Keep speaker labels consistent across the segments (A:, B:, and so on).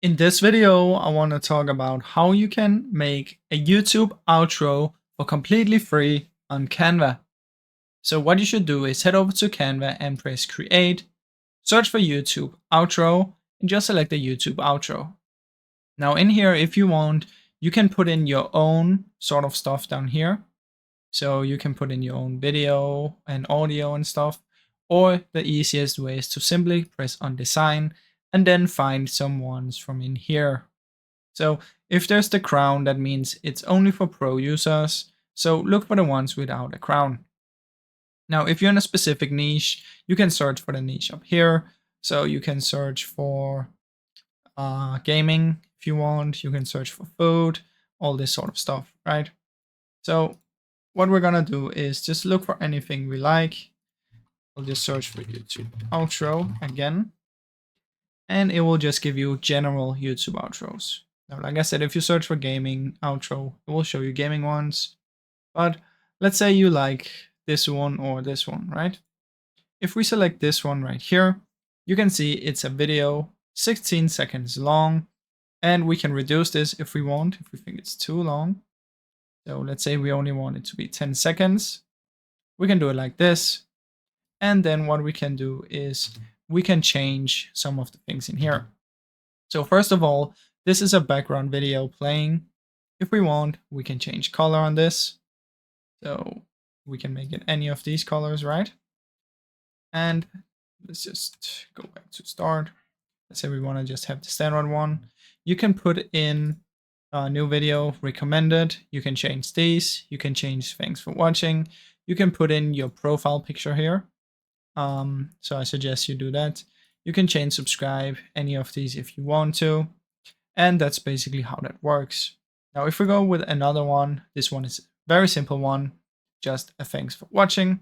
A: In this video, I want to talk about how you can make a YouTube outro for completely free on Canva. So what you should do is head over to Canva and press create, search for YouTube outro, and just select the YouTube outro. Now in here, if you want, you can put in your own sort of stuff down here. So you can put in your own video and audio and stuff, or the easiest way is to simply press on design and then find some ones from in here. So if there's the crown, that means it's only for pro users. So look for the ones without a crown. Now, if you're in a specific niche, you can search for the niche up here. So you can search for gaming if you want. You can search for food, all this sort of stuff, right? So what we're gonna do is just look for anything we like. We'll just search for YouTube outro again, and it will just give you general YouTube outros. Now, like I said, if you search for gaming outro, it will show you gaming ones. But let's say you like this one or this one, right? If we select this one right here, you can see it's a video, 16 seconds long, and we can reduce this if we want, if we think it's too long. So let's say we only want it to be 10 seconds. We can do it like this. And then what we can do is we can change some of the things in here. So first of all, this is a background video playing. If we want, we can change color on this. So we can make it any of these colors, right? And let's just go back to start. Let's say we want to just have the standard one. You can put in a new video recommended. You can change these. You can change thanks for watching. You can put in your profile picture here. So I suggest you do that. You can change subscribe, any of these if you want to. And that's basically how that works. Now, if we go with another one, this one is a very simple one, just a thanks for watching.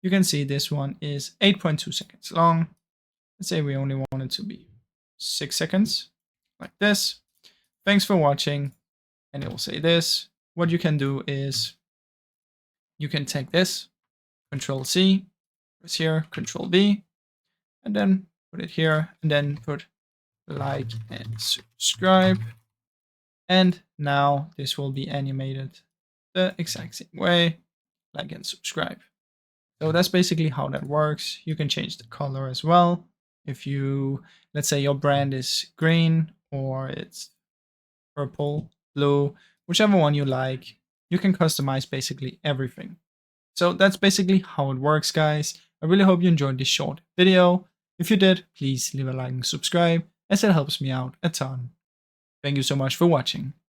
A: You can see this one is 8.2 seconds long. Let's say we only want it to be 6 seconds, like this. Thanks for watching, and it will say this. What you can do is you can take this, Control C, press here, Control V, and then put it here, and then put like and subscribe. And now this will be animated the exact same way, like and subscribe. So that's basically how that works. You can change the color as well. If you, let's say your brand is green or it's purple, blue, whichever one you like, you can customize basically everything. So that's basically how it works, guys. I really hope you enjoyed this short video. If you did, please leave a like and subscribe, as it helps me out a ton. Thank you so much for watching.